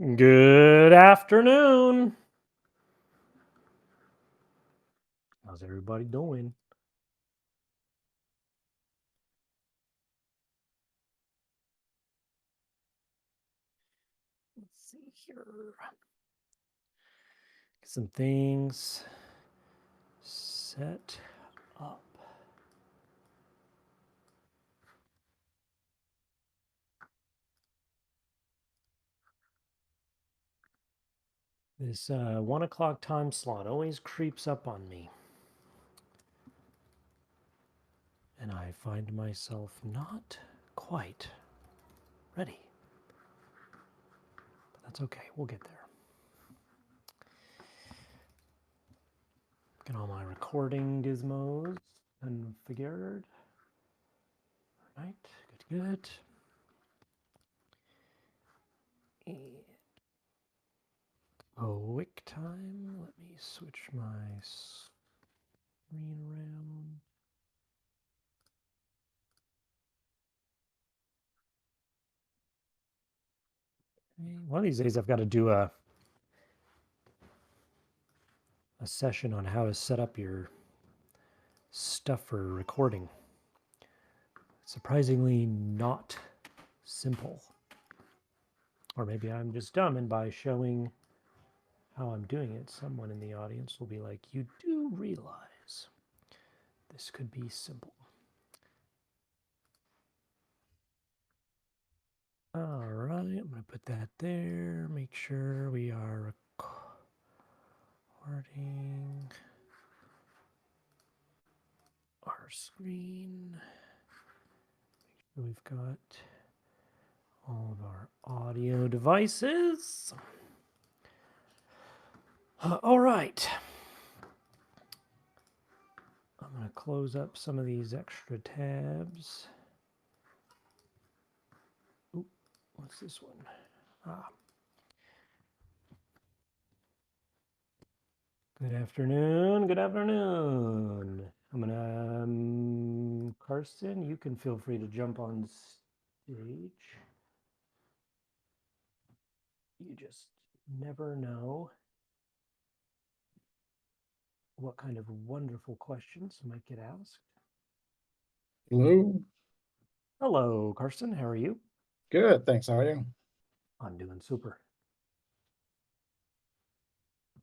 Good afternoon. How's everybody doing? Let's see here. Get some things set up. This 1 o'clock time slot always creeps up on me. And I find myself not quite ready. But that's okay. We'll get there. Get all my recording gizmos configured. All right. Good. And quick time. Let me switch my screen around. One of these days I've got to do a session on how to set up your stuff for recording. Surprisingly not simple. Or maybe I'm just dumb, and by showing how I'm doing it, someone in the audience will be like, you do realize this could be simple. All right, I'm going to put that there. Make sure we are recording our screen. Make sure we've got all of our audio devices. All right. I'm going to close up some of these extra tabs. Ooh, what's this one? Good afternoon. Good afternoon. I'm going to, Karsten, you can feel free to jump on stage. You just never know what kind of wonderful questions might get asked. Hello. Hello, Karsten. How are you? Good, thanks. How are you? I'm doing super.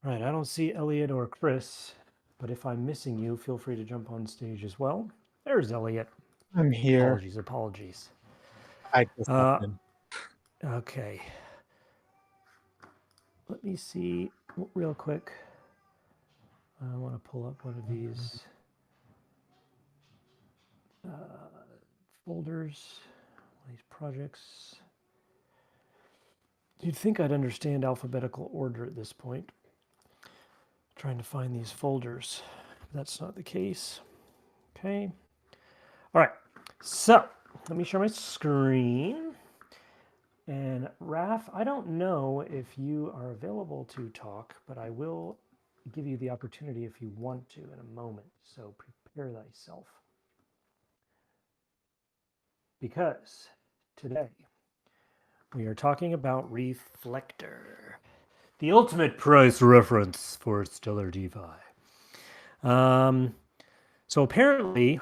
All right, I don't see Elliot or Chris, but if I'm missing you, feel free to jump on stage as well. There's Elliot. I'm here. Apologies. I just happened. Okay. Let me see real quick. I want to pull up one of these folders, these projects. You'd think I'd understand alphabetical order at this point. Trying to find these folders. That's not the case. Okay. All right. So let me share my screen. And Raf, I don't know if you are available to talk, but I will give you the opportunity if you want to in a moment. So prepare thyself. Because today we are talking about Reflector, the ultimate price reference for Stellar DeFi. So apparently,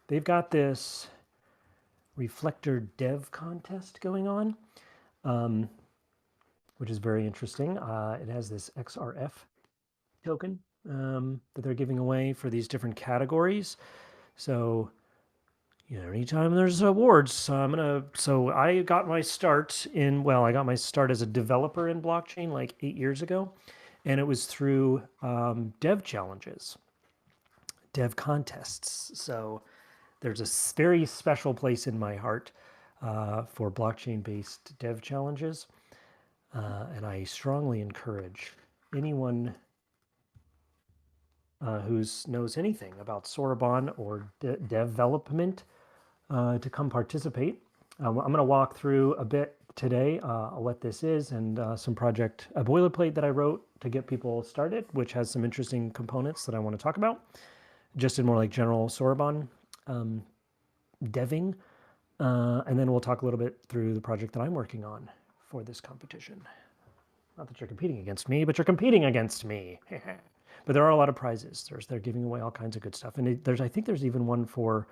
they've got this Reflector dev contest going on, which is very interesting. It has this XRF token that they're giving away for these different categories. So, anytime there's awards, so I got my start I got my start as a developer in blockchain like 8 years ago, and it was through dev challenges, dev contests. So there's a very special place in my heart for blockchain-based dev challenges, and I strongly encourage anyone who knows anything about Soroban or development to come participate. I'm going to walk through a bit today what this is and a boilerplate that I wrote to get people started, which has some interesting components that I want to talk about, just in more like general Soroban deving. And then we'll talk a little bit through the project that I'm working on for this competition. Not that you're competing against me, but you're competing against me. But there are a lot of prizes. They're giving away all kinds of good stuff, and I think there's even one for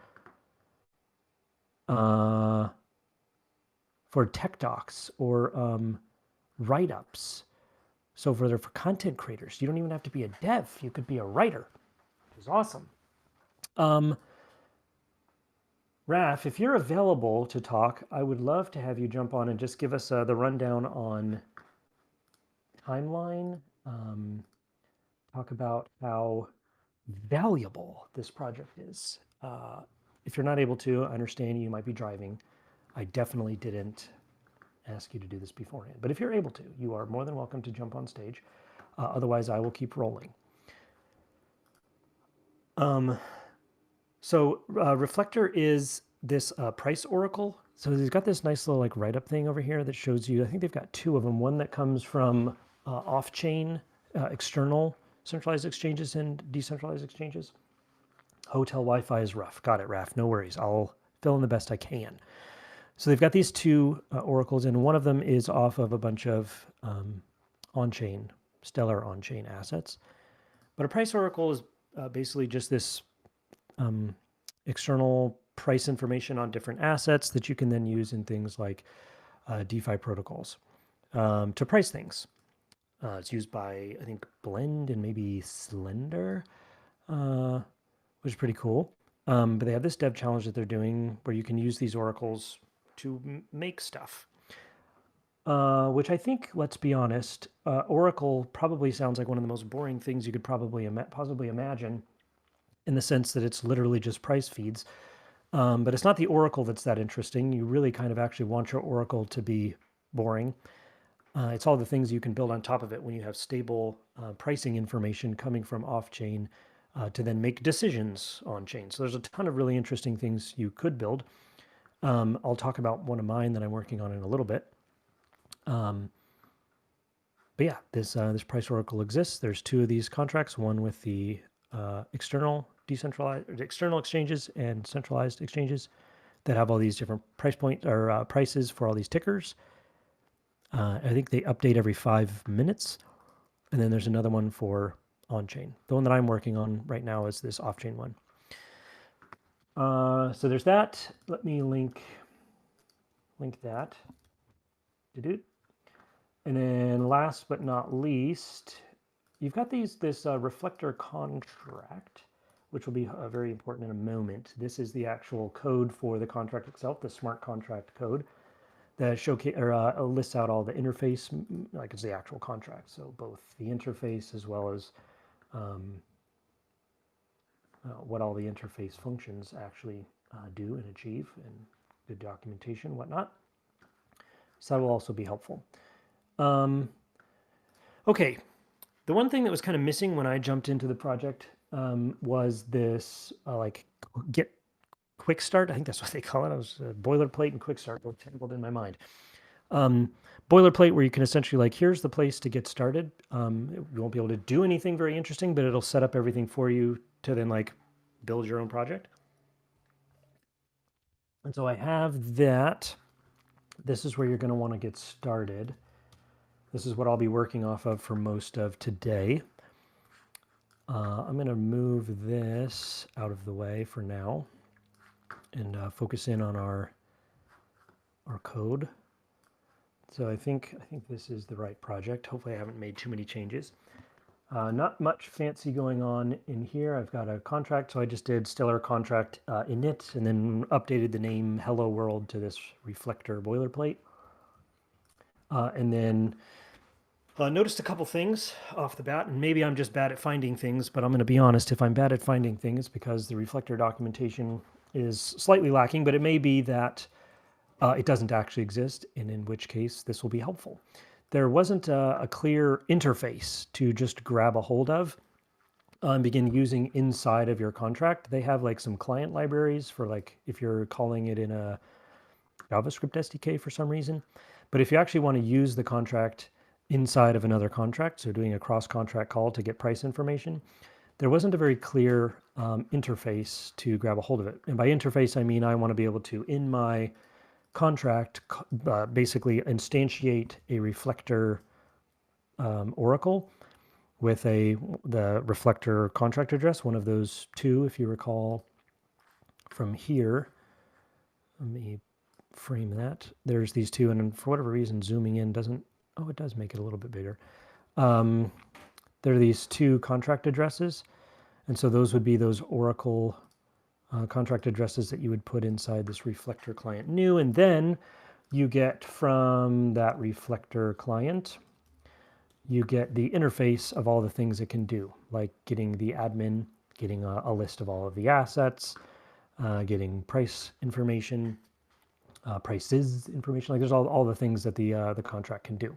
tech docs or write-ups. So for content creators, you don't even have to be a dev. You could be a writer, which is awesome. Raf, if you're available to talk, I would love to have you jump on and just give us the rundown on timeline. Talk about how valuable this project is. If you're not able to, I understand you might be driving. I definitely didn't ask you to do this beforehand. But if you're able to, you are more than welcome to jump on stage. Otherwise, I will keep rolling. So Reflector is this price oracle. So they've got this nice little like write-up thing over here that shows you, I think they've got two of them. One that comes from off-chain external centralized exchanges and decentralized exchanges. Hotel Wi-Fi is rough. Got it, Raf. No worries. I'll fill in the best I can. So they've got these two oracles, and one of them is off of a bunch of on-chain, stellar on-chain assets. But a price oracle is basically just this external price information on different assets that you can then use in things like DeFi protocols to price things. It's used by, I think, Blend and maybe Slender, which is pretty cool. But they have this dev challenge that they're doing where you can use these oracles to make stuff, which I think, let's be honest, Oracle probably sounds like one of the most boring things you could probably possibly imagine, in the sense that it's literally just price feeds. But it's not the Oracle that's that interesting. You really kind of actually want your Oracle to be boring. It's all the things you can build on top of it when you have stable pricing information coming from off-chain to then make decisions on-chain. So there's a ton of really interesting things you could build. I'll talk about one of mine that I'm working on in a little bit. But yeah, this price oracle exists. There's two of these contracts, one with the external exchanges and centralized exchanges that have all these different price points or prices for all these tickers. I think they update every 5 minutes. And then there's another one for on-chain. The one that I'm working on right now is this off-chain one. So there's that. Let me link that. And then last but not least, you've got this Reflector contract, which will be very important in a moment. This is the actual code for the contract itself, the smart contract code that lists out all the interface, like it's the actual contract. So both the interface as well as what all the interface functions actually do and achieve, and good documentation, whatnot. So that will also be helpful. Okay, the one thing that was kind of missing when I jumped into the project was this like Git quick start. I think that's what they call it. I was boilerplate and quick start both tangled in my mind. Boilerplate where you can essentially like, here's the place to get started. You won't be able to do anything very interesting, but it'll set up everything for you to then like build your own project. And so I have that. This is where you're going to want to get started. This is what I'll be working off of for most of today. I'm going to move this out of the way for now and focus in on our code. So I think this is the right project. Hopefully I haven't made too many changes. Not much fancy going on in here. I've got a contract, so I just did stellar contract init and then updated the name Hello World to this Reflector boilerplate. And then noticed a couple things off the bat, and maybe I'm just bad at finding things, but I'm going to be honest, if I'm bad at finding things, because the Reflector documentation is slightly lacking, but it may be that it doesn't actually exist, and in which case this will be helpful. There wasn't a clear interface to just grab a hold of and begin using inside of your contract. They have like some client libraries for like if you're calling it in a JavaScript SDK for some reason. But if you actually want to use the contract inside of another contract, so doing a cross-contract call to get price information, there wasn't a very clear interface to grab a hold of it. And by interface, I mean I want to be able to, in my contract basically instantiate a Reflector oracle with the Reflector contract address, one of those two, if you recall from here. Let me frame that. There's these two, and for whatever reason, zooming in doesn't, oh, it does make it a little bit bigger. There are these two contract addresses, and so those would be those Oracle contract addresses that you would put inside this Reflector client new, and then you get from that Reflector client, you get the interface of all the things it can do, like getting the admin, getting a list of all of the assets, getting price information, prices information. Like there's all the things that the contract can do.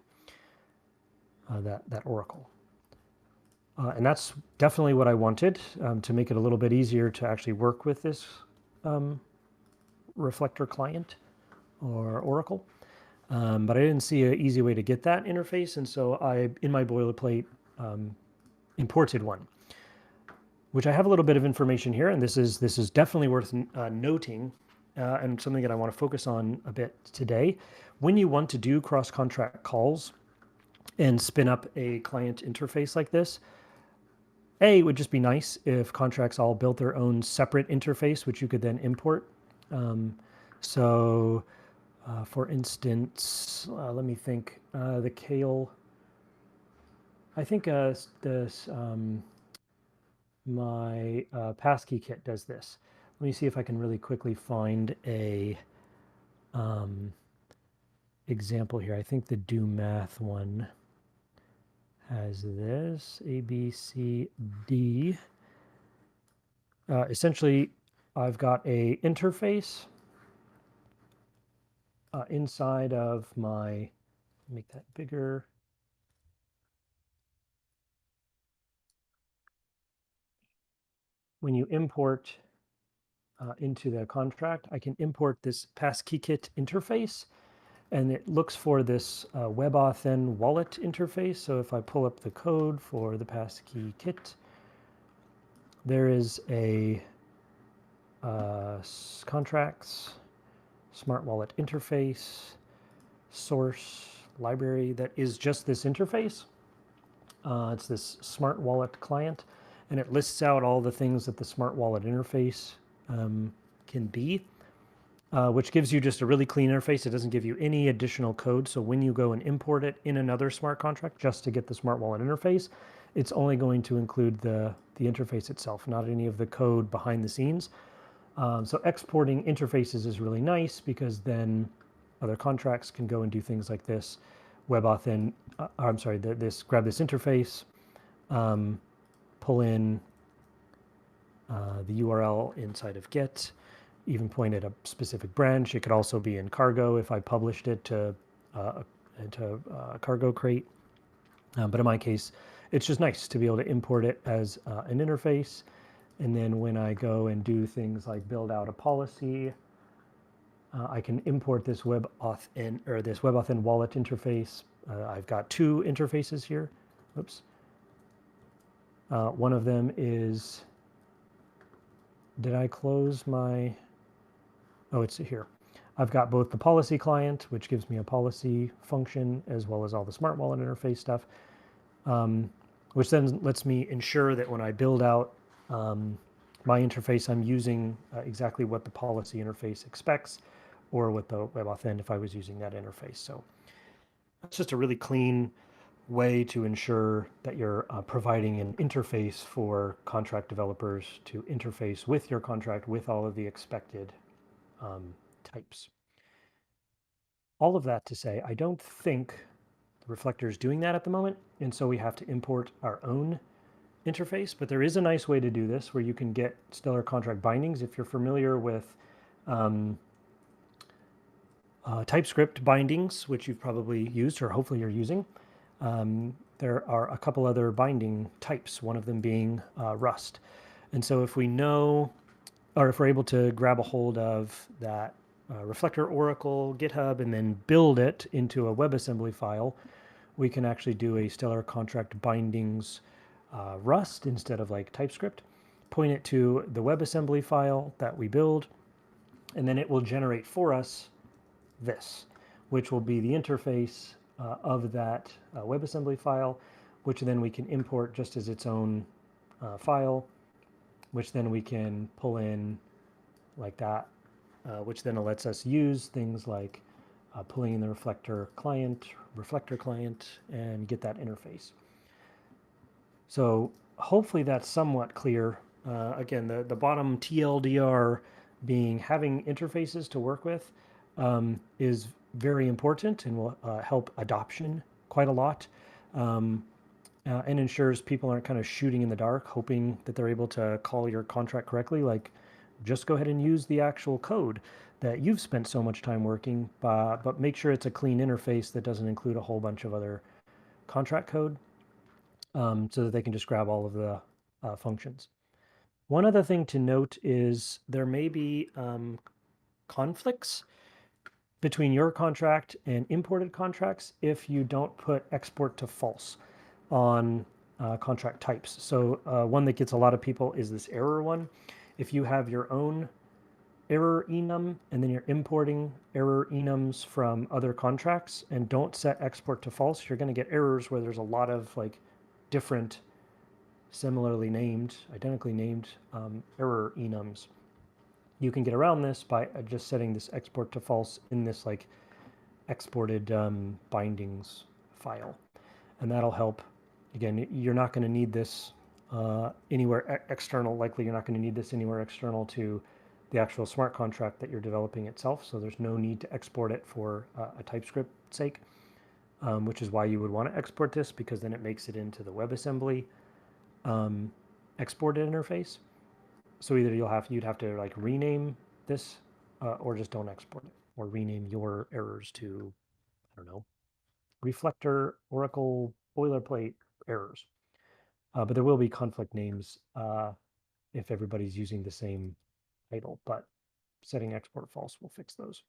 That Oracle. And that's definitely what I wanted to make it a little bit easier to actually work with this Reflector client or Oracle. But I didn't see an easy way to get that interface, and so I, in my boilerplate, imported one, which I have a little bit of information here, and this is definitely worth noting, and something that I want to focus on a bit today. When you want to do cross-contract calls and spin up a client interface like this, it would just be nice if contracts all built their own separate interface, which you could then import. For instance, let me think. The Kale, I think my passkey kit does this. Let me see if I can really quickly find a example here. I think the do math one has this, A, B, C, D. Essentially, I've got a interface inside of my, make that bigger. When you import into the contract, I can import this passkey-kit interface, and it looks for this WebAuthn wallet interface. So if I pull up the code for the passkey-kit, there is a contracts, smart wallet interface, source library that is just this interface. It's this smart wallet client, and it lists out all the things that the smart wallet interface can be, which gives you just a really clean interface. It doesn't give you any additional code. So when you go and import it in another smart contract just to get the smart wallet interface, it's only going to include the interface itself, not any of the code behind the scenes. So exporting interfaces is really nice because then other contracts can go and do things like this. WebAuthn, grab this interface, pull in the URL inside of Get, even point at a specific branch. It could also be in Cargo if I published it to Cargo Crate. But in my case, it's just nice to be able to import it as an interface. And then when I go and do things like build out a policy, I can import this WebAuthn wallet interface. I've got two interfaces here. Oops. One of them is, did I close my, oh, it's here. I've got both the policy client, which gives me a policy function, as well as all the smart wallet interface stuff, which then lets me ensure that when I build out my interface, I'm using exactly what the policy interface expects, or with the WebAuthn if I was using that interface. So that's just a really clean way to ensure that you're providing an interface for contract developers to interface with your contract with all of the expected types. All of that to say, I don't think the Reflector is doing that at the moment, and so we have to import our own interface. But there is a nice way to do this where you can get stellar contract bindings. If you're familiar with TypeScript bindings, which you've probably used or hopefully you're using, there are a couple other binding types, one of them being Rust. And so if we know, or if we're able to grab a hold of that Reflector Oracle GitHub and then build it into a WebAssembly file, we can actually do a stellar contract bindings Rust instead of like TypeScript, point it to the WebAssembly file that we build, and then it will generate for us this, which will be the interface of that WebAssembly file, which then we can import just as its own file, which then we can pull in like that, which then lets us use things like pulling in the Reflector client, and get that interface. So hopefully that's somewhat clear. Again, the bottom TLDR being having interfaces to work with is very important and will help adoption quite a lot, and ensures people aren't kind of shooting in the dark, hoping that they're able to call your contract correctly. Like, just go ahead and use the actual code that you've spent so much time working, but make sure it's a clean interface that doesn't include a whole bunch of other contract code, so that they can just grab all of the functions. One other thing to note is there may be conflicts between your contract and imported contracts if you don't put export to false on contract types. So one that gets a lot of people is this error one. If you have your own error enum and then you're importing error enums from other contracts and don't set export to false, you're going to get errors where there's a lot of like different similarly named, identically named error enums. You can get around this by just setting this export to false in this like exported bindings file, and that'll help. Again, you're not going to need this anywhere external. Likely you're not going to need this anywhere external to the actual smart contract that you're developing itself, so there's no need to export it for a TypeScript sake, which is why you would want to export this, because then it makes it into the WebAssembly exported interface. So either you'd have to like rename this or just don't export it, or rename your errors to, I don't know, Reflector Oracle boilerplate errors. But there will be conflict names if everybody's using the same title, but setting export false will fix those.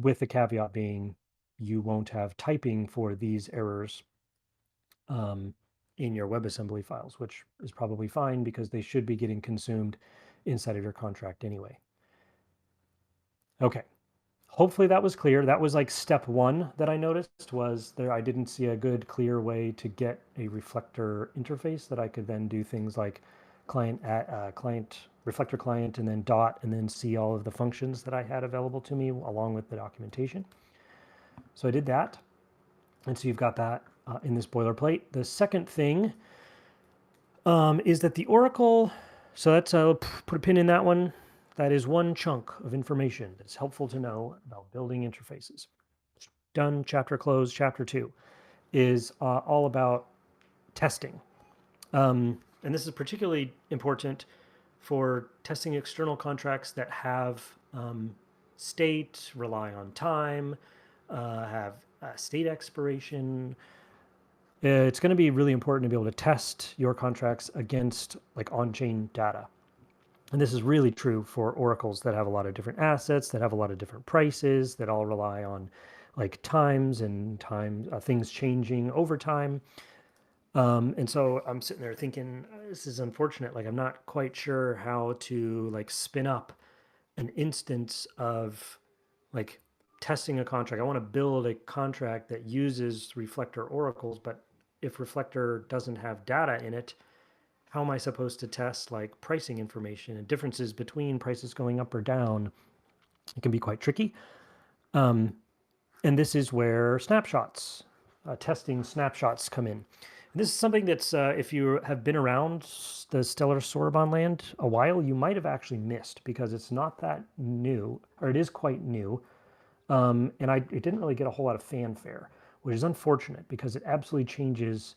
With the caveat being you won't have typing for these errors in your WebAssembly files, which is probably fine because they should be getting consumed inside of your contract anyway. Okay, hopefully that was clear. That was like step one that I noticed was there. I didn't see a good, clear way to get a Reflector interface that I could then do things like client Reflector client, and then dot, and then see all of the functions that I had available to me along with the documentation. So I did that. And so you've got that in this boilerplate. The second thing is that the Oracle, so that's, put a pin in that one. That is one chunk of information that's helpful to know about building interfaces. Done, chapter closed. Chapter 2 is all about testing. And this is particularly important for testing external contracts that have state, rely on time, have state expiration. It's going to be really important to be able to test your contracts against like on-chain data. And this is really true for oracles that have a lot of different assets, that have a lot of different prices, that all rely on like times and things changing over time. And so I'm sitting there thinking, this is unfortunate. Like, I'm not quite sure how to like spin up an instance of like testing a contract. I want to build a contract that uses Reflector oracles, but if Reflector doesn't have data in it, how am I supposed to test like pricing information and differences between prices going up or down? It can be quite tricky. And this is where snapshots, testing snapshots come in. And this is something that's, if you have been around the Stellar Soroban land a while, you might have actually missed, because it's not that new, or it is quite new. And it didn't really get a whole lot of fanfare, which is unfortunate because it absolutely changes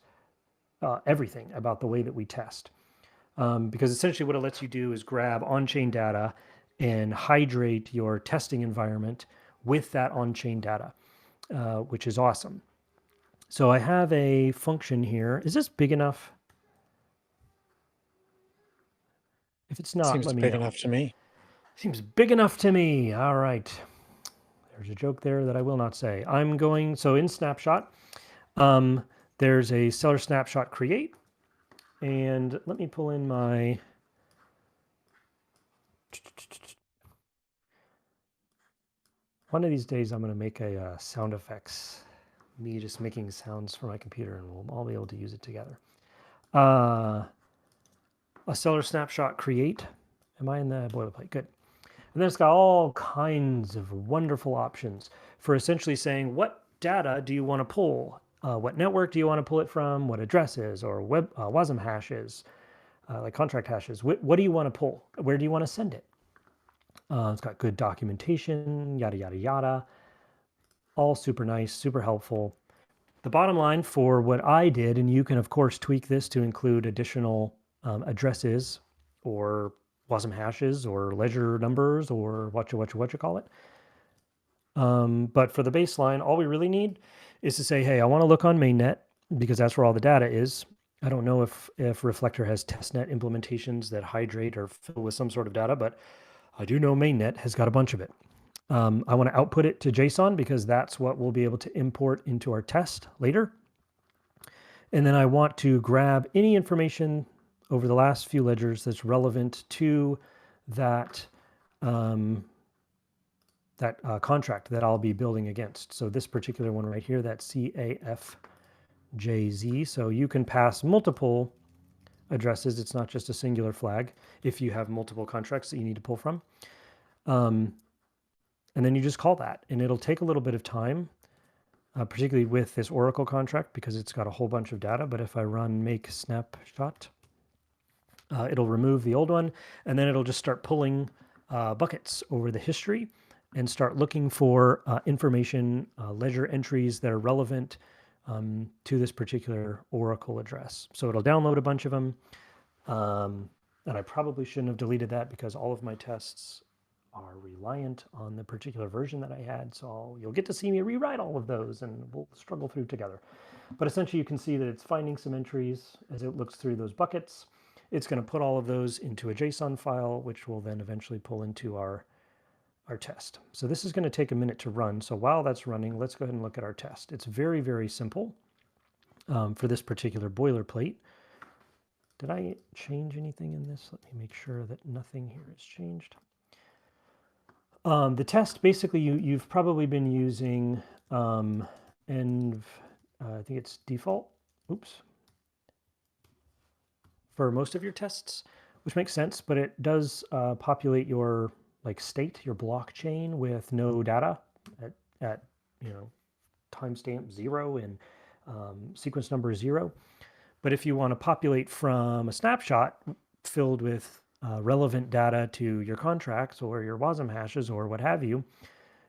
everything about the way that we test. Because essentially what it lets you do is grab on-chain data and hydrate your testing environment with that on-chain data, which is awesome. So I have a function here. Is this big enough? If it's not, Seems let me big know. enough to me. Seems big enough to me. All right. There's a joke there that I will not say. So in Snapshot, there's a Stellar Snapshot create. And let me pull in my... One of these days, I'm going to make a sound effects, me just making sounds for my computer, and we'll all be able to use it together. A seller snapshot create. Am I in the boilerplate? Good. And then it's got all kinds of wonderful options for essentially saying, what data do you want to pull? What network do you want to pull it from? What addresses or web WASM hashes, like contract hashes? What do you want to pull? Where do you want to send it? It's got good documentation, yada, yada, yada. All super nice, super helpful. The bottom line for what I did, and you can, of course, tweak this to include additional addresses or WASM hashes or ledger numbers or what you call it. But for the baseline, all we really need is to say, hey, I want to look on mainnet because that's where all the data is. I don't know if Reflector has testnet implementations that hydrate or fill with some sort of data, but I do know mainnet has got a bunch of it. I want to output it to JSON because that's what we'll be able to import into our test later. And then I want to grab any information over the last few ledgers that's relevant to that contract that I'll be building against. So this particular one right here, that CAFJZ. So you can pass multiple addresses. It's not just a singular flag if you have multiple contracts that you need to pull from. And then you just call that, and it'll take a little bit of time, particularly with this Oracle contract because it's got a whole bunch of data. But if I run make snapshot, it'll remove the old one, and then it'll just start pulling buckets over the history and start looking for information, ledger entries that are relevant to this particular Oracle address. So it'll download a bunch of them. And I probably shouldn't have deleted that because all of my tests are reliant on the particular version that I had. So you'll get to see me rewrite all of those and we'll struggle through together. But essentially you can see that it's finding some entries as it looks through those buckets. It's going to put all of those into a JSON file, which will then eventually pull into our test. So this is going to take a minute to run. So while that's running, let's go ahead and look at our test. It's very, very simple for this particular boilerplate. Did I change anything in this? Let me make sure that nothing here has changed. The test, basically, you've probably been using I think it's default, for most of your tests, which makes sense, but it does populate your state, your blockchain with no data at timestamp 0 and sequence number 0. But if you want to populate from a snapshot filled with relevant data to your contracts or your WASM hashes or what have you,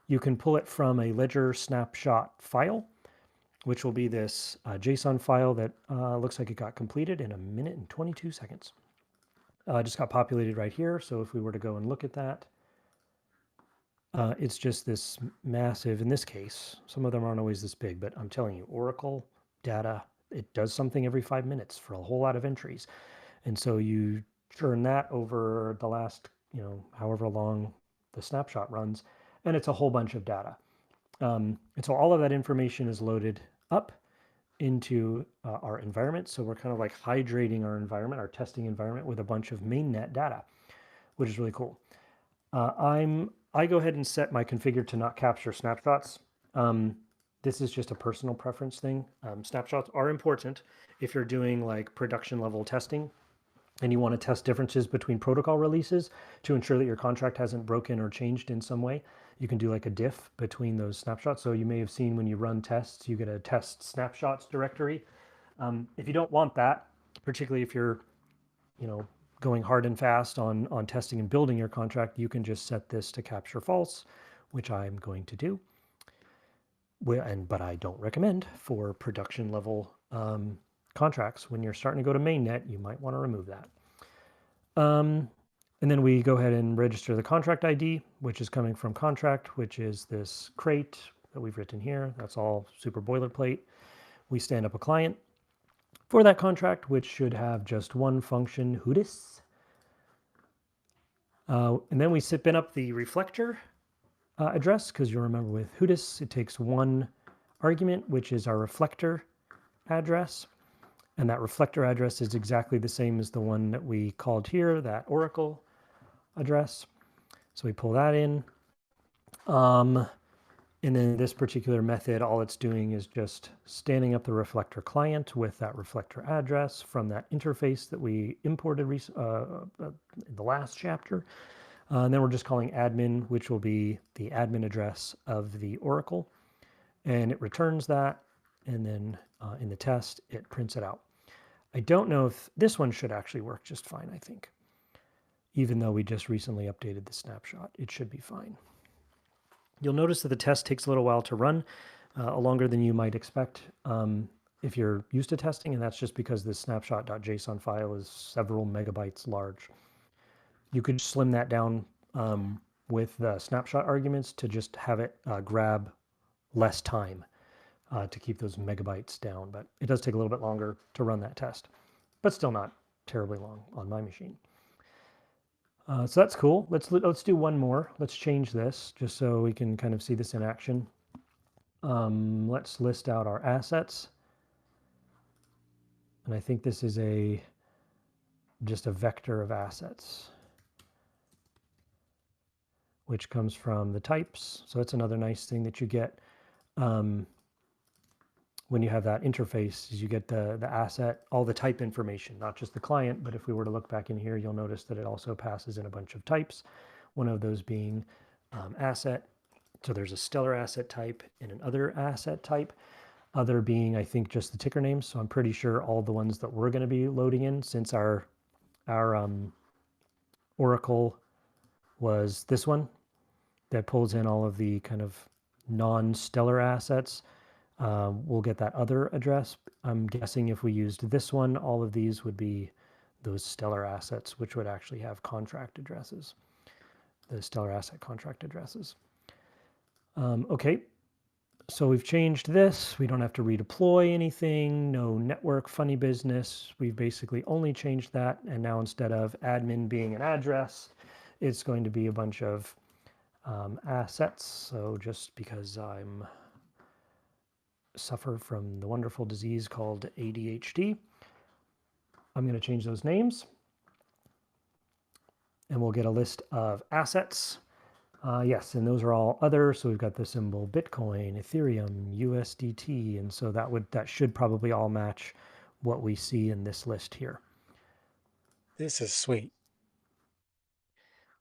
you can pull it from a ledger snapshot file, which will be this JSON file that looks like it got completed in 1 minute and 22 seconds. Just got populated right here. So if we were to go and look at that, it's just this massive, in this case, some of them aren't always this big, but I'm telling you, Oracle data, it does something every 5 minutes for a whole lot of entries. And so you churn that over the last, however long the snapshot runs, and it's a whole bunch of data. And so all of that information is loaded up into our environment. So we're kind of like hydrating our environment, our testing environment, with a bunch of mainnet data, which is really cool. I go ahead and set my configure to not capture snapshots. This is just a personal preference thing. Snapshots are important if you're doing like production level testing and you want to test differences between protocol releases to ensure that your contract hasn't broken or changed in some way. You can do like a diff between those snapshots. So you may have seen when you run tests, you get a test snapshots directory. If you don't want that, particularly if you're, going hard and fast on testing and building your contract, you can just set this to capture false, which I'm going to do. But I don't recommend for production level contracts. When you're starting to go to mainnet, you might want to remove that. And then we go ahead and register the contract ID, which is coming from contract, which is this crate that we've written here. That's all super boilerplate. We stand up a client for that contract, which should have just one function, Hootis. And then we spin up the reflector address, because you'll remember with Hootis, it takes one argument, which is our reflector address. And that reflector address is exactly the same as the one that we called here, that Oracle address. So we pull that in. And then this particular method, all it's doing is just standing up the Reflector client with that Reflector address from that interface that we imported in the last chapter. And then we're just calling admin, which will be the admin address of the Oracle. And it returns that. And then in the test, it prints it out. I don't know if this one should actually work just fine, I think. Even though we just recently updated the snapshot, it should be fine. You'll notice that the test takes a little while to run, longer than you might expect if you're used to testing, and that's just because this snapshot.json file is several megabytes large. You could slim that down with the snapshot arguments to just have it grab less time to keep those megabytes down, but it does take a little bit longer to run that test, but still not terribly long on my machine. So that's cool. Let's do one more. Let's change this just so we can kind of see this in action. Let's list out our assets. And I think this is just a vector of assets, which comes from the types. So that's another nice thing that you get when you have that interface, is you get the asset, all the type information, not just the client, but if we were to look back in here, you'll notice that it also passes in a bunch of types, one of those being asset. So there's a stellar asset type and an other asset type, other being, I think, just the ticker names. So I'm pretty sure all the ones that we're going to be loading in, since our Oracle was this one that pulls in all of the kind of non-stellar assets. We'll get that other address. I'm guessing if we used this one, all of these would be those stellar assets, which would actually have contract addresses, the stellar asset contract addresses. Okay, so we've changed this. We don't have to redeploy anything, no network funny business. We've basically only changed that, and now instead of admin being an address, it's going to be a bunch of assets. So just because I'm suffer from the wonderful disease called ADHD, I'm going to change those names, and we'll get a list of assets. Yes, and those are all other. So we've got the symbol Bitcoin, Ethereum, USDT, and so that should probably all match what we see in this list here. This is sweet.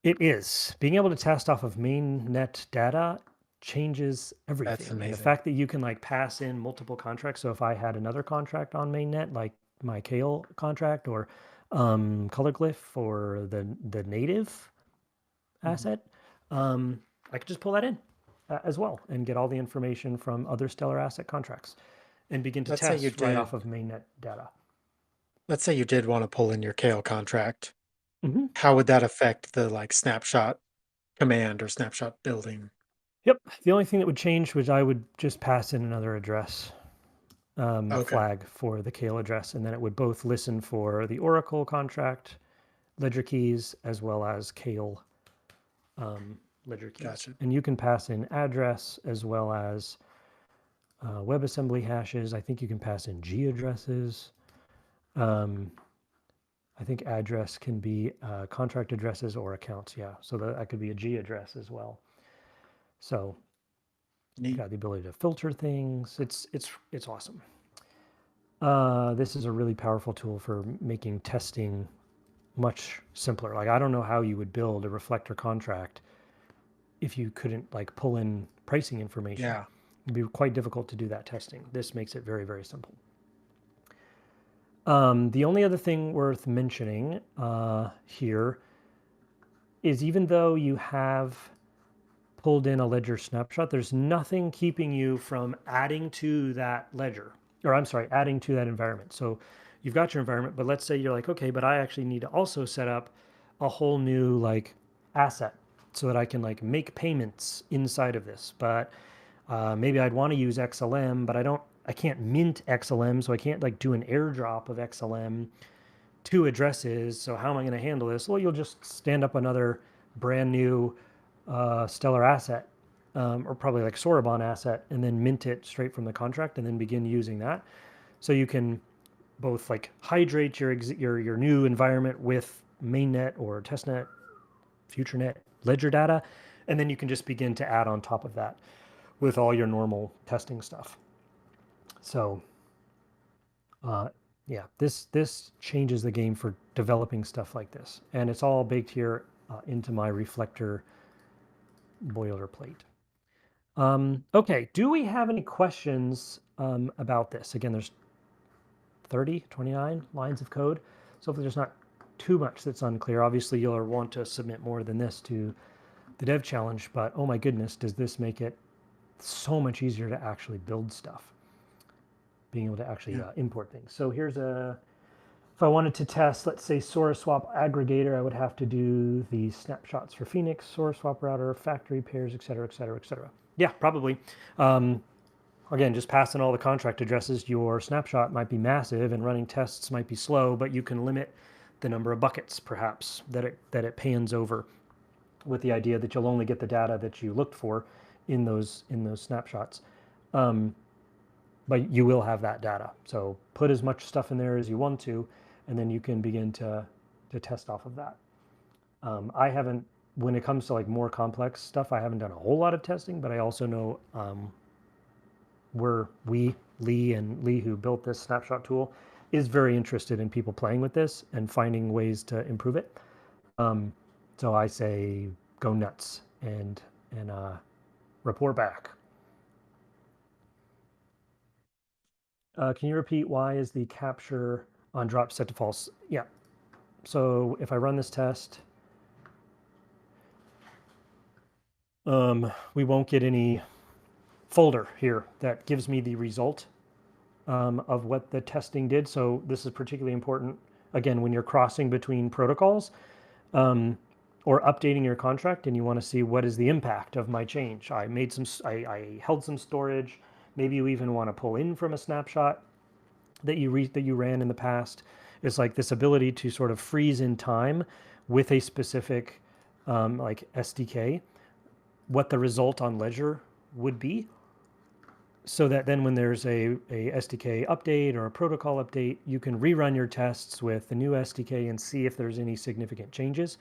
It is. Being able to test off of mainnet data changes everything. That's amazing. And the fact that you can like pass in multiple contracts. So if I had another contract on mainnet, like my Kale contract or color glyph or the native asset, I could just pull that in as well and get all the information from other stellar asset contracts and begin to Let's say you test right did. off of mainnet data. Let's say you did want to pull in your Kale contract. Mhm. How would that affect the like snapshot command or snapshot building? Yep. The only thing that would change was I would just pass in another address Okay. flag for the Kale address, and then it would both listen for the Oracle contract ledger keys as well as Kale ledger keys. Gotcha. And you can pass in address as well as WebAssembly hashes. I think you can pass in G addresses. I think address can be contract addresses or accounts. Yeah, so that could be a G address as well. So you Neat. got the ability to filter things. It's awesome. This is a really powerful tool for making testing much simpler. Like I don't know how you would build a Reflector contract if you couldn't like pull in pricing information. Yeah. It'd be quite difficult to do that testing. This makes it very, very simple. The only other thing worth mentioning here is even though you have pulled in a ledger snapshot, there's nothing keeping you from adding to that ledger, or I'm sorry, adding to that environment. So you've got your environment, but let's say you're like, okay, but I actually need to also set up a whole new like asset so that I can like make payments inside of this. But maybe I'd want to use XLM, but I can't mint XLM, so I can't like do an airdrop of XLM to addresses. So how am I going to handle this? Well, you'll just stand up another brand new stellar asset, or probably like Soroban asset, and then mint it straight from the contract, and then begin using that. So you can both like hydrate your new environment with mainnet or testnet, futurenet ledger data, and then you can just begin to add on top of that with all your normal testing stuff. So yeah, this changes the game for developing stuff like this. And it's all baked here into my Reflector boilerplate. Okay, do we have any questions about this? Again, there's 29 lines of code. So hopefully there's not too much that's unclear. Obviously, you'll want to submit more than this to the dev challenge, but oh my goodness, does this make it so much easier to actually build stuff, being able to actually import things. So here's if I wanted to test, let's say, SoraSwap aggregator, I would have to do the snapshots for Phoenix, SoraSwap router, factory pairs, et cetera, et cetera, et cetera. Yeah, probably. Again, just passing all the contract addresses, your snapshot might be massive and running tests might be slow, but you can limit the number of buckets, perhaps, that it pans over, with the idea that you'll only get the data that you looked for in those snapshots. But you will have that data. So put as much stuff in there as you want to, and then you can begin to test off of that. I haven't, when it comes to like more complex stuff, I haven't done a whole lot of testing, but I also know Lee, who built this snapshot tool, is very interested in people playing with this and finding ways to improve it. So I say go nuts and report back. Can you repeat why is the capture on drop set to false? Yeah. So if I run this test, we won't get any folder here that gives me the result of what the testing did. So this is particularly important, again, when you're crossing between protocols or updating your contract and you want to see what is the impact of my change. I held some storage. Maybe you even want to pull in from a snapshot that you ran in the past. It's like this ability to sort of freeze in time with a specific like SDK, what the result on Ledger would be, so that then when there's a SDK update or a protocol update, you can rerun your tests with the new SDK and see if there's any significant changes.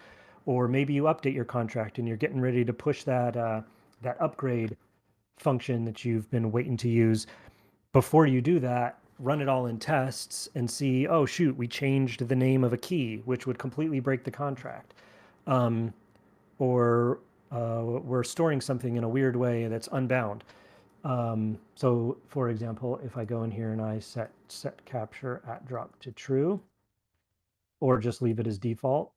Or maybe you update your contract and you're getting ready to push that that upgrade function that you've been waiting to use. Before you do that, run it all in tests and see, oh shoot, we changed the name of a key, which would completely break the contract. Or we're storing something in a weird way that's unbound. So for example, if I go in here and I set capture at drop to true, or just leave it as default,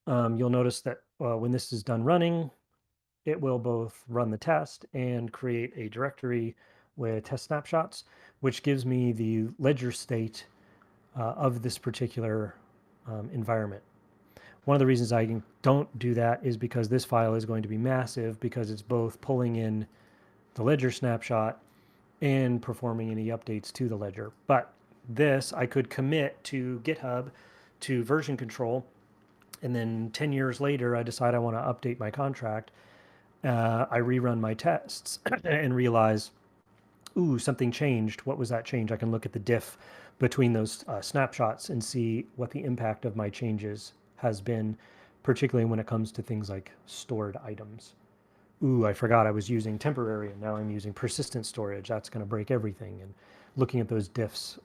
you'll notice that when this is done running, it will both run the test and create a directory with test snapshots, which gives me the ledger state of this particular environment. One of the reasons I don't do that is because this file is going to be massive, because it's both pulling in the ledger snapshot and performing any updates to the ledger. But this I could commit to GitHub to version control, and then 10 years later I decide I want to update my contract. I rerun my tests and realize, ooh, something changed. What was that change? I can look at the diff between those snapshots and see what the impact of my changes has been, particularly when it comes to things like stored items. Ooh, I forgot I was using temporary and now I'm using persistent storage. That's going to break everything. And looking at those diffs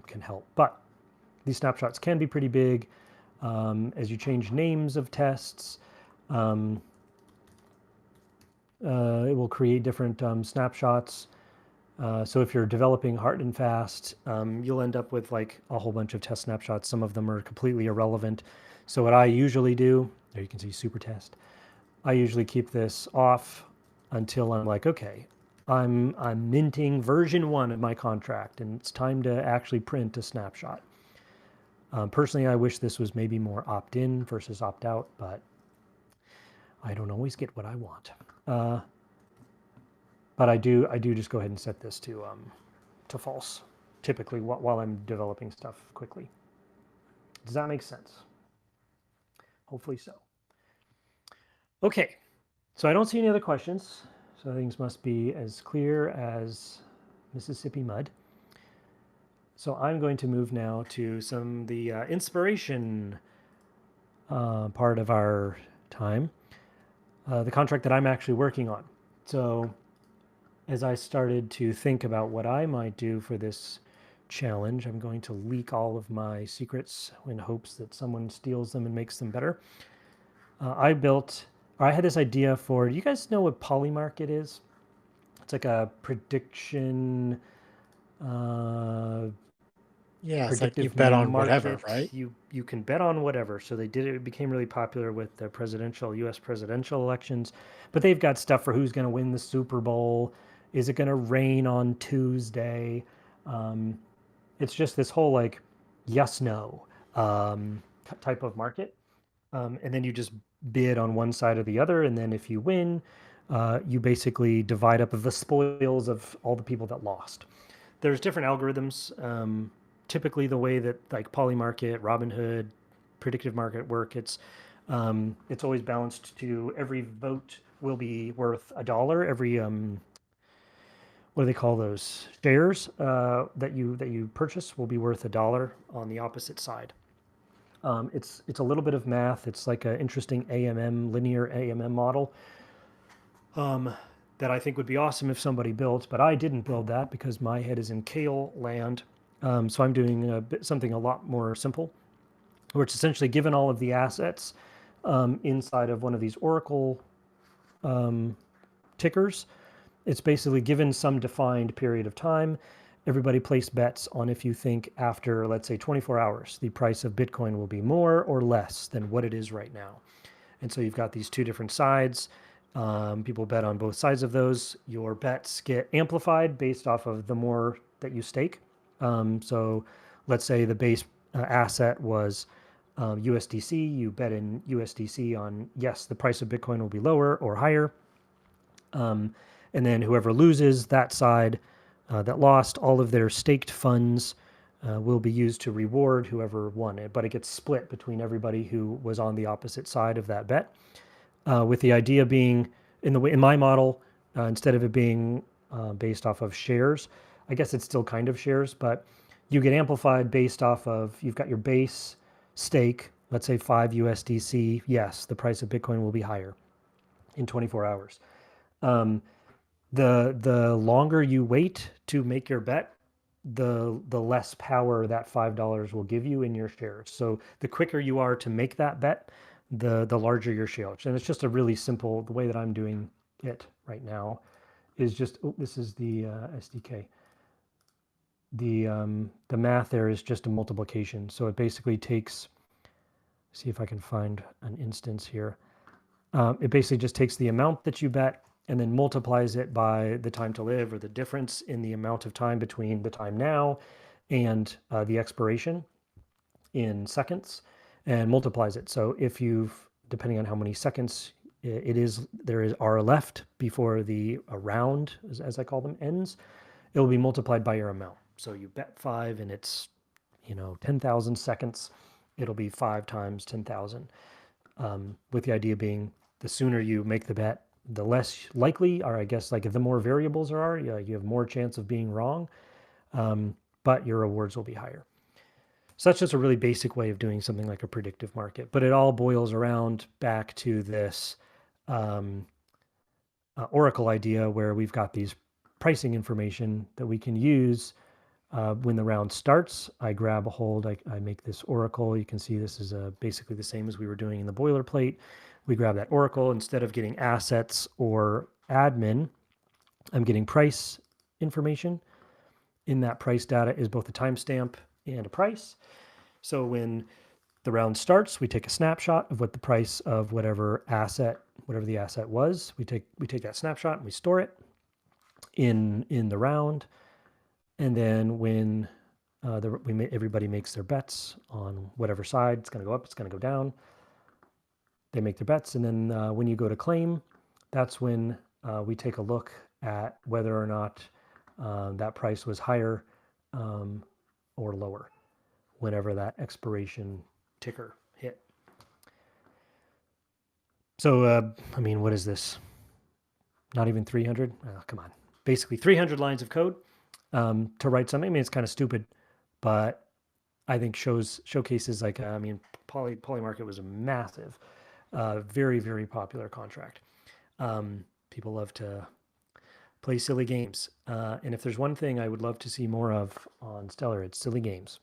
can help. But these snapshots can be pretty big. As you change names of tests, it will create different snapshots. So if you're developing hard and fast, you'll end up with like a whole bunch of test snapshots. Some of them are completely irrelevant. So what I usually do, there you can see super test. I usually keep this off until I'm like, okay, I'm minting version 1 of my contract and it's time to actually print a snapshot. Personally, I wish this was maybe more opt-in versus opt-out, but I don't always get what I want. But I do just go ahead and set this to false, typically while I'm developing stuff quickly. Does that make sense? Hopefully so. Okay, so I don't see any other questions. So things must be as clear as Mississippi mud. So I'm going to move now to the inspiration part of our time, the contract that I'm actually working on. So as I started to think about what I might do for this challenge, I'm going to leak all of my secrets in hopes that someone steals them and makes them better. I had this idea for, do you guys know what polymarket is? It's like a prediction, uh, Yeah, it's like you predictive bet on whatever, market. right? You can bet on whatever. So they did it. It became really popular with the U.S. presidential elections. But they've got stuff for who's going to win the Super Bowl. Is it going to rain on Tuesday? Um, it's just this whole like yes no type of market. And then you just bid on one side or the other, and then if you win, you basically divide up the spoils of all the people that lost. There's different algorithms. Typically, the way that like Polymarket, Robinhood, predictive market work, it's always balanced to every vote will be worth $1. Every what do they call those shares that you purchase will be worth $1 on the opposite side. It's a little bit of math. It's like an interesting AMM, linear AMM model that I think would be awesome if somebody built, but I didn't build that because my head is in Kale land. So I'm doing something a lot more simple, where it's essentially given all of the assets inside of one of these Oracle tickers. It's basically given some defined period of time. Everybody place bets on if you think after, let's say, 24 hours, the price of Bitcoin will be more or less than what it is right now. And so you've got these two different sides. People bet on both sides of those. Your bets get amplified based off of the more that you stake. So let's say the base asset was USDC. You bet in USDC on, yes, the price of Bitcoin will be lower or higher. And then whoever loses that side that lost, all of their staked funds will be used to reward whoever won it. But it gets split between everybody who was on the opposite side of that bet. With the idea being in my model, instead of it being based off of shares, I guess it's still kind of shares, but you get amplified based off of, you've got your base stake, let's say 5 USDC. Yes, the price of Bitcoin will be higher in 24 hours. The longer you wait to make your bet, the less power that $5 will give you in your shares. So the quicker you are to make that bet, the larger your shares. And it's just a really simple, the way that I'm doing it right now is just, oh, this is the SDK. The math there is just a multiplication. So it basically takes, see if I can find an instance here. It basically just takes the amount that you bet and then multiplies it by the time to live, or the difference in the amount of time between the time now and the expiration in seconds, and multiplies it. So if you've, depending on how many seconds there are left before the round, as I call them, ends, it will be multiplied by your amount. So you bet 5 and it's 10,000 seconds, it'll be 5 times 10,000. With the idea being, the sooner you make the bet, the less likely, or I guess like the more variables there are, you have more chance of being wrong, but your rewards will be higher. So that's just a really basic way of doing something like a predictive market, but it all boils around back to this Oracle idea where we've got these pricing information that we can use when the round starts. I grab a hold, I make this Oracle. You can see this is basically the same as we were doing in the boilerplate. We grab that Oracle. Instead of getting assets or admin, I'm getting price information. In that price data is both a timestamp and a price. So when the round starts, we take a snapshot of what the price of whatever the asset was. We take that snapshot and we store it in the round. And then when everybody makes their bets on whatever side, it's going to go up, it's going to go down. They make their bets, and then when you go to claim, that's when we take a look at whether or not that price was higher or lower whenever that expiration ticker hit. So, I mean, what is this? Not even 300? Oh, come on. Basically 300 lines of code to write something. I mean, it's kind of stupid, but I think showcases like, Polymarket was a massive, very, very popular contract. People love to play silly games. And if there's one thing I would love to see more of on Stellar, it's silly games.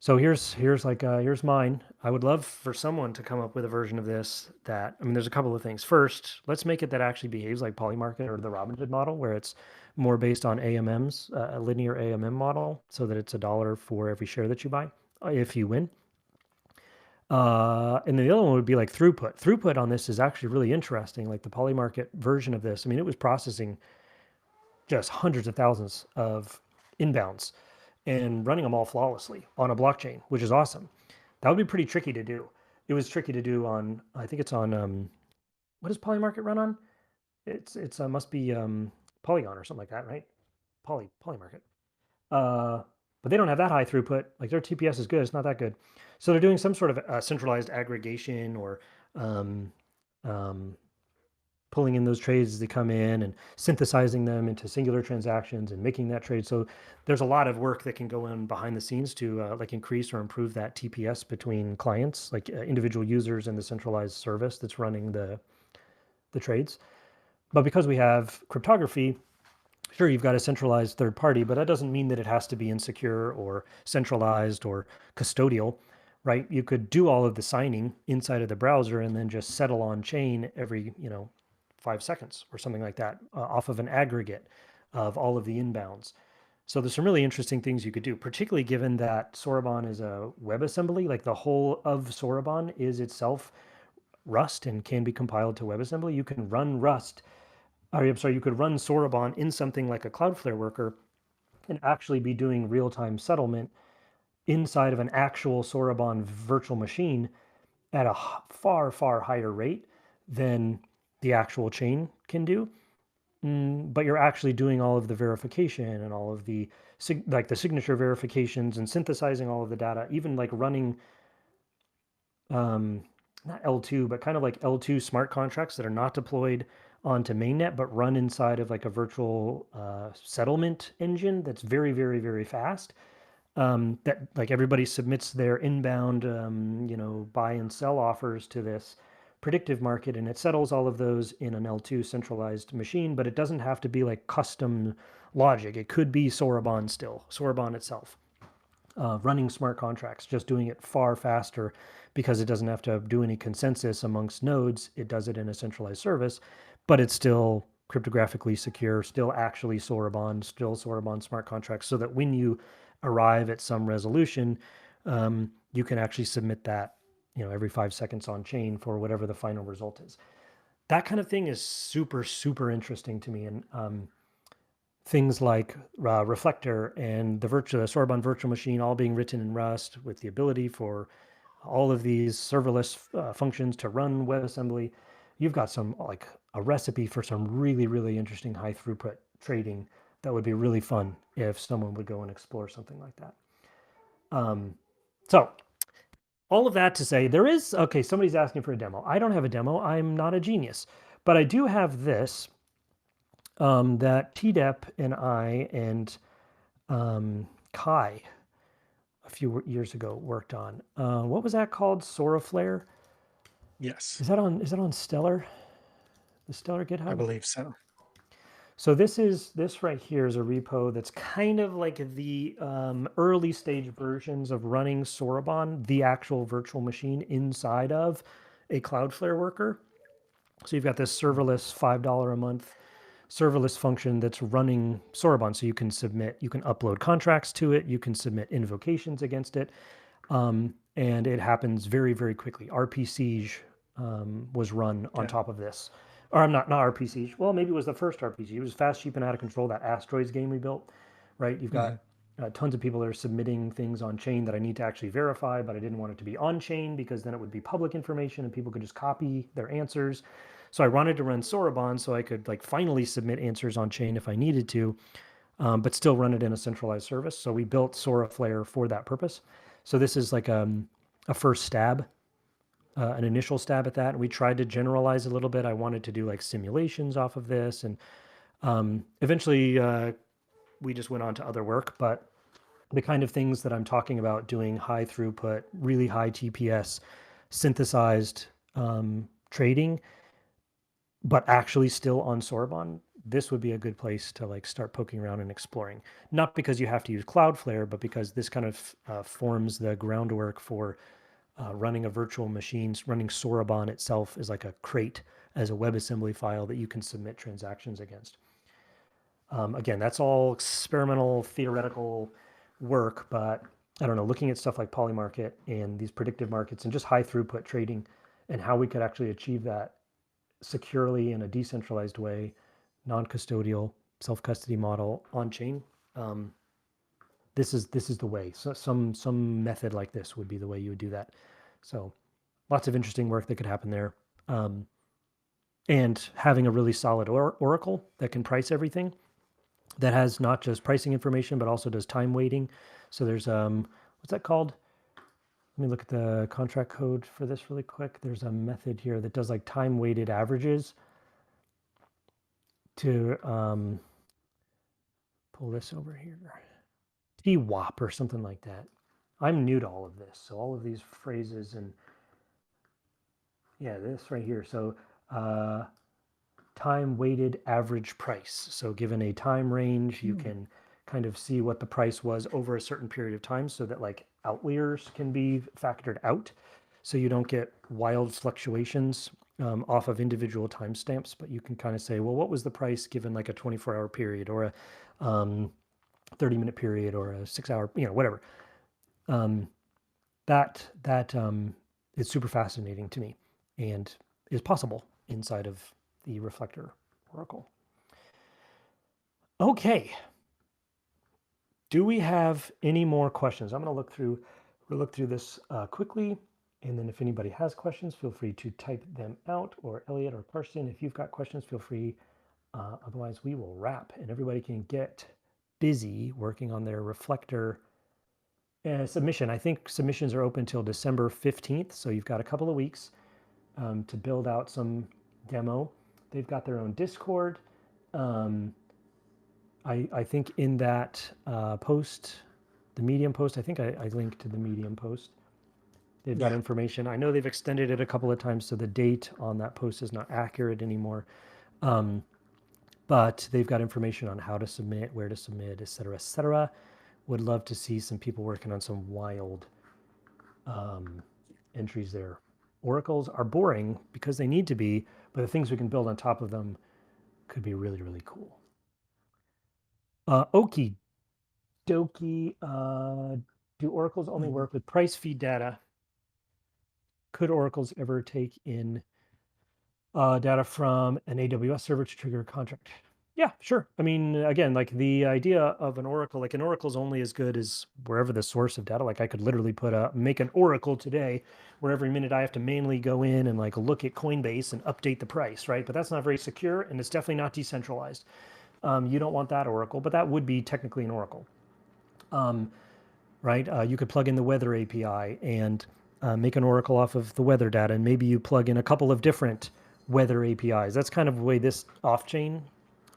So here's mine. I would love for someone to come up with a version of this that, I mean, there's a couple of things. First, let's make it that actually behaves like Polymarket or the Robinhood model, where it's more based on AMMs, a linear AMM model, so that it's $1 for every share that you buy if you win. And the other one would be like throughput. Throughput on this is actually really interesting, like the Polymarket version of this. I mean, it was processing just hundreds of thousands of inbounds and running them all flawlessly on a blockchain, which is awesome. That would be pretty tricky to do. It was tricky to do on, I think it's on, what does Polymarket run on? It's must be Polygon or something like that, right? Polymarket. But they don't have that high throughput. Like their TPS is good, it's not that good. So they're doing some sort of centralized aggregation or um, um, pulling in those trades as they come in and synthesizing them into singular transactions and making that trade. So there's a lot of work that can go in behind the scenes to like increase or improve that TPS between clients, like individual users and the centralized service that's running the trades. But because we have cryptography, sure, you've got a centralized third party, but that doesn't mean that it has to be insecure or centralized or custodial, right? You could do all of the signing inside of the browser and then just settle on chain every, 5 seconds or something like that off of an aggregate of all of the inbounds. So there's some really interesting things you could do, particularly given that Soroban is a WebAssembly. Like the whole of Soroban is itself Rust and can be compiled to WebAssembly. You can run Rust, or I'm sorry, you could run Soroban in something like a Cloudflare worker and actually be doing real-time settlement inside of an actual Soroban virtual machine at a far, far higher rate than the actual chain can do. But you're actually doing all of the verification and all of the like the signature verifications and synthesizing all of the data, even like running not L2, but kind of like L2 smart contracts that are not deployed onto mainnet, but run inside of like a virtual settlement engine that's very, very, very fast. That like everybody submits their inbound, buy and sell offers to this predictive market, and it settles all of those in an L2 centralized machine, but it doesn't have to be like custom logic. It could be Soroban still, Soroban itself, running smart contracts, just doing it far faster because it doesn't have to do any consensus amongst nodes. It does it in a centralized service, but it's still cryptographically secure, still actually Soroban, still Soroban smart contracts, so that when you arrive at some resolution, you can actually submit that, every 5 seconds on chain for whatever the final result is. That kind of thing is super, super interesting to me. And things like Reflector and the Soroban virtual machine all being written in Rust with the ability for all of these serverless functions to run WebAssembly. You've got some like a recipe for some really, really interesting high throughput trading that would be really fun if someone would go and explore something like that. So all of that to say, okay, somebody's asking for a demo. I don't have a demo. I'm not a genius, but I do have this that TDEP and I and Kai a few years ago worked on. What was that called? Soroflare? Yes, Is that on Stellar? The Stellar GitHub? I believe so. So this right here is a repo that's kind of like the early stage versions of running Soroban, the actual virtual machine inside of a Cloudflare worker. So you've got this serverless $5 a month serverless function that's running Soroban. So you can upload contracts to it, you can submit invocations against it, and it happens very, very quickly. RP Siege was run on top of this. Or I'm not RP Siege. Well, maybe it was the first RPG. It was Fast, Cheap, and Out of Control, that Asteroids game we built, right? You've got tons of people that are submitting things on chain that I need to actually verify, but I didn't want it to be on chain because then it would be public information and people could just copy their answers. So I wanted to run Soroban so I could like finally submit answers on chain if I needed to, but still run it in a centralized service. So we built Soroflare for that purpose. So this is like a first stab, an initial stab at that. And we tried to generalize a little bit. I wanted to do like simulations off of this. And eventually we just went on to other work. But the kind of things that I'm talking about, doing high throughput, really high TPS, synthesized trading, but actually still on Soroban, this would be a good place to like start poking around and exploring. Not because you have to use Cloudflare, but because this kind of forms the groundwork for running a virtual machine. Running Soroban itself is like a crate as a WebAssembly file that you can submit transactions against. Again, that's all experimental, theoretical work, but I don't know, looking at stuff like Polymarket and these predictive markets and just high throughput trading and how we could actually achieve that securely in a decentralized way, non-custodial, self-custody model on chain. This is the way. So some method like this would be the way you would do that. So lots of interesting work that could happen there. And having a really solid oracle that can price everything, that has not just pricing information, but also does time weighting. So there's, what's that called? Let me look at the contract code for this really quick. There's a method here that does like time weighted averages to pull this over here. TWAP or something like that. I'm new to all of this. So all of these phrases and yeah, this right here. So time weighted average price. So given a time range, you can kind of see what the price was over a certain period of time so that like outliers can be factored out. So you don't get wild fluctuations off of individual timestamps, but you can kind of say, well, what was the price given like a 24-hour period or a 30-minute period or a 6-hour, whatever. That is super fascinating to me and is possible inside of the Reflector Oracle. Okay. Do we have any more questions? I'm going to look through this quickly, and then if anybody has questions, feel free to type them out, or Elliot or Carson, if you've got questions, feel free. Otherwise, we will wrap, and everybody can get busy working on their Reflector submission. I think submissions are open till December 15th, so you've got a couple of weeks to build out some demo. They've got their own Discord. I think in that post, the Medium post, I think I linked to the Medium post. They've got information. I know they've extended it a couple of times, so the date on that post is not accurate anymore. But they've got information on how to submit, where to submit, et cetera, et cetera. Would love to see some people working on some wild entries there. Oracles are boring because they need to be, but the things we can build on top of them could be really, really cool. Okie dokie. Do oracles only work with price feed data? Could oracles ever take in data from an AWS server to trigger a contract? Yeah, sure. I mean, again, like the idea of an oracle, like an oracle's only as good as wherever the source of data. Like I could literally make an oracle today, where every minute I have to manually go in and like look at Coinbase and update the price, right? But that's not very secure, and it's definitely not decentralized. You don't want that oracle, but that would be technically an oracle, right? You could plug in the weather API and make an oracle off of the weather data, and maybe you plug in a couple of different weather APIs. That's kind of the way this off-chain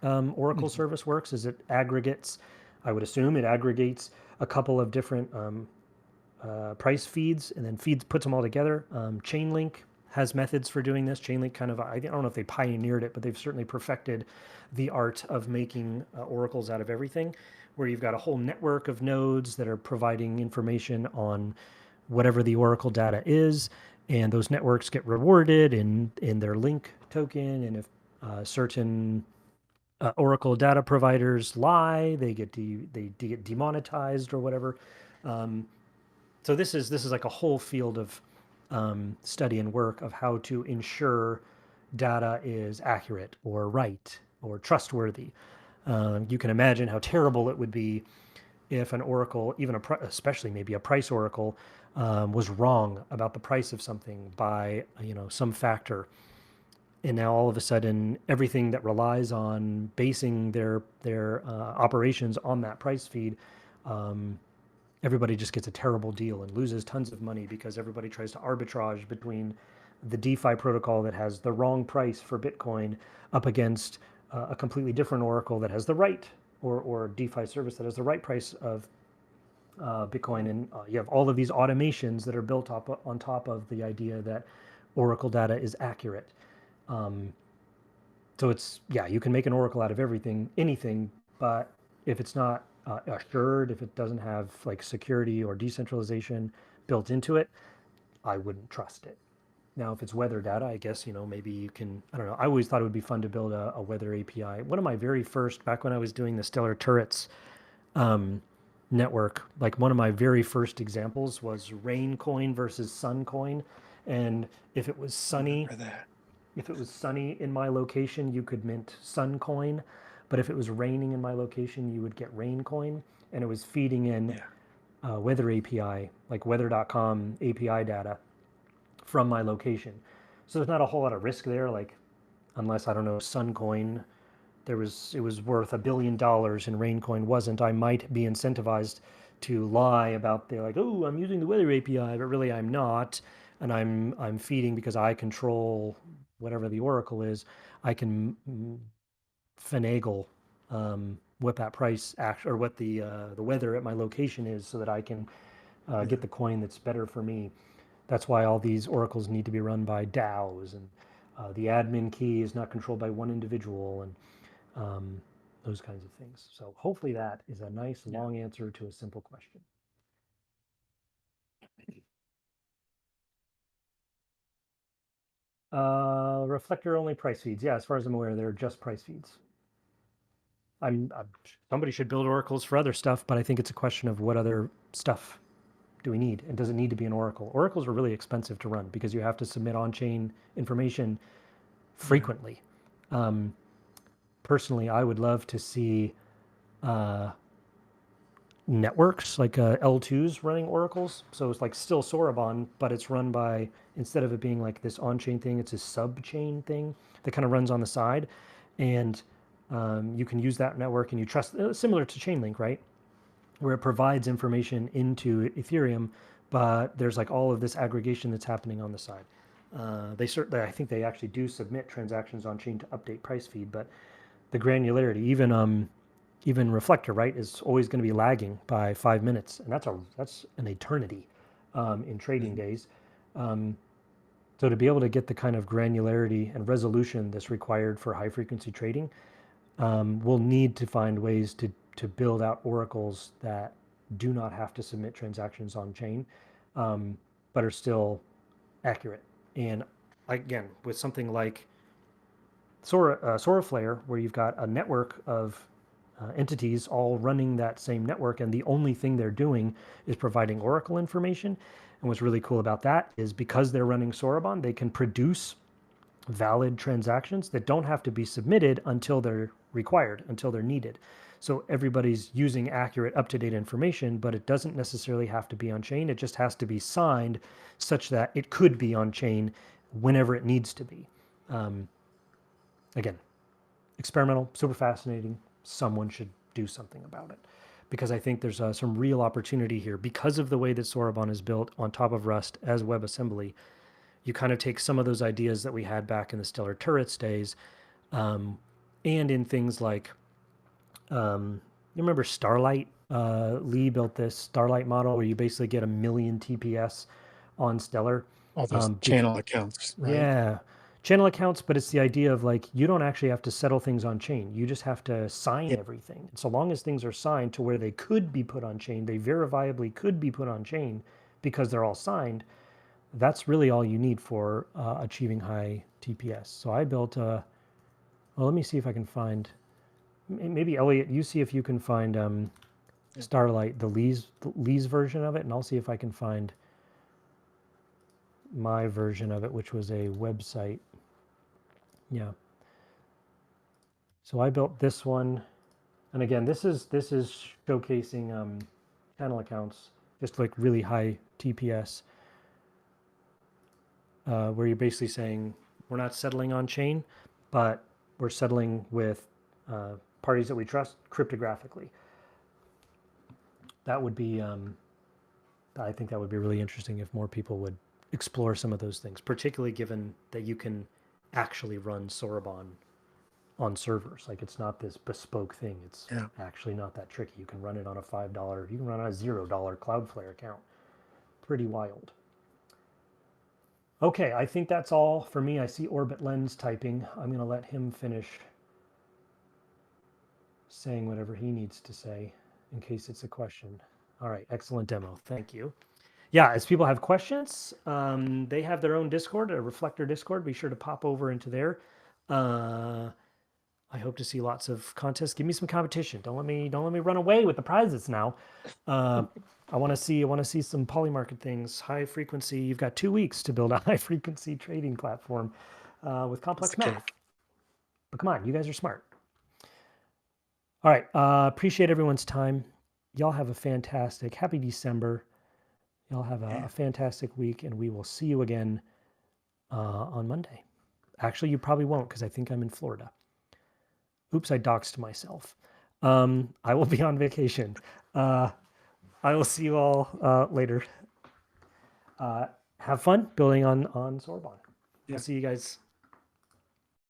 Oracle service works. Is it aggregates? I would assume it aggregates a couple of different price feeds and then puts them all together. Chainlink has methods for doing this. Chainlink kind of, I don't know if they pioneered it, but they've certainly perfected the art of making oracles out of everything, where you've got a whole network of nodes that are providing information on whatever the oracle data is, and those networks get rewarded in their link token, and if certain oracle data providers lie, they get demonetized or whatever. So this is like a whole field of study and work of how to ensure data is accurate or right or trustworthy. You can imagine how terrible it would be if an oracle, even especially maybe a price oracle, was wrong about the price of something by some factor, and now all of a sudden everything that relies on basing their operations on that price feed, everybody just gets a terrible deal and loses tons of money because everybody tries to arbitrage between the DeFi protocol that has the wrong price for Bitcoin up against a completely different oracle that has the right, or DeFi service that has the right price of Bitcoin. And you have all of these automations that are built up on top of the idea that oracle data is accurate. So it's, yeah, you can make an oracle out of anything, but if it's not assured, if it doesn't have like security or decentralization built into it, I wouldn't trust it. Now, if it's weather data, I guess, maybe you can, I don't know. I always thought it would be fun to build a weather API. One of my very first, back when I was doing the Stellar Turrets network, like one of my very first examples was rain coin versus sun coin. And if it was sunny, Remember that. if it was sunny in my location, you could mint sun coin. But if it was raining in my location, you would get rain coin. And it was feeding in Yeah. weather API, like weather.com API data from my location. So there's not a whole lot of risk there, like unless, I don't know, Suncoin, it was worth $1 billion and Raincoin wasn't, I might be incentivized to lie about the, like, oh, I'm using the weather API, but really I'm not, and I'm feeding because I control whatever the oracle is. I can finagle what that price or what the weather at my location is, so that I can get the coin that's better for me. That's why all these oracles need to be run by DAOs, and the admin key is not controlled by one individual, and those kinds of things. So hopefully that is a nice long answer to a simple question. Reflector only price feeds. Yeah, as far as I'm aware, they're just price feeds. Somebody should build oracles for other stuff, but I think it's a question of what other stuff do we need, and does it need to be an oracle? Oracles are really expensive to run because you have to submit on-chain information frequently. Personally, I would love to see networks like L2s running oracles. So it's like still Soroban, but it's run by, instead of it being like this on-chain thing, it's a sub-chain thing that kind of runs on the side. And you can use that network and you trust, similar to Chainlink, right? Where it provides information into Ethereum, but there's like all of this aggregation that's happening on the side. I think they actually do submit transactions on chain to update price feed, but the granularity, even Reflector, right, is always going to be lagging by 5 minutes, and that's an eternity in trading days. So to be able to get the kind of granularity and resolution that's required for high frequency trading, we'll need to find ways to build out oracles that do not have to submit transactions on chain, but are still accurate. And again, with something like Soraflare, where you've got a network of entities all running that same network, and the only thing they're doing is providing oracle information. And what's really cool about that is, because they're running Soroban, they can produce valid transactions that don't have to be submitted until they're required, until they're needed. So everybody's using accurate, up-to-date information, but it doesn't necessarily have to be on chain. It just has to be signed such that it could be on chain whenever it needs to be. Again, experimental, super fascinating. Someone should do something about it, because I think there's some real opportunity here because of the way that Soroban is built on top of Rust as WebAssembly. You kind of take some of those ideas that we had back in the Stellar Turrets days, and in things like, you remember Starlight? Lee built this Starlight model where you basically get 1 million TPS on Stellar. All those channel accounts, right? Yeah, channel accounts, but it's the idea of like, you don't actually have to settle things on chain. You just have to sign everything. And so long as things are signed to where they could be put on chain, they verifiably could be put on chain because they're all signed. That's really all you need for achieving high TPS. So I built well, let me see if I can find, maybe Elliot, you see if you can find Starlight, the Lee's version of it, and I'll see if I can find my version of it, which was a website. Yeah. So I built this one, and again, this is showcasing channel accounts, just like really high TPS, where you're basically saying we're not settling on chain, but we're settling with parties that we trust cryptographically. That would be, I think that would be really interesting if more people would explore some of those things, particularly given that you can actually run Soroban on servers. Like, it's not this bespoke thing. It's actually not that tricky. You can run it on a $5, you can run on a $0 Cloudflare account. Pretty wild. Okay, I think that's all for me. I see Orbit Lens typing. I'm going to let him finish saying whatever he needs to say in case it's a question. All right, excellent demo. Thank you. Yeah, as people have questions, they have their own Discord, a Reflector Discord. Be sure to pop over into there. I hope to see lots of contests. Give me some competition. Don't let me run away with the prizes now. I want to see some polymarket things. High frequency. You've got 2 weeks to build a high frequency trading platform with complex the math. cake. But come on, you guys are smart. All right. Appreciate everyone's time. Y'all have a fantastic, happy December. Y'all have a fantastic week, and we will see you again on Monday. Actually, you probably won't because I think I'm in Florida. Oops, I doxed myself. I will be on vacation. I will see you all later. Have fun building on Soroban. Yeah. I'll see you guys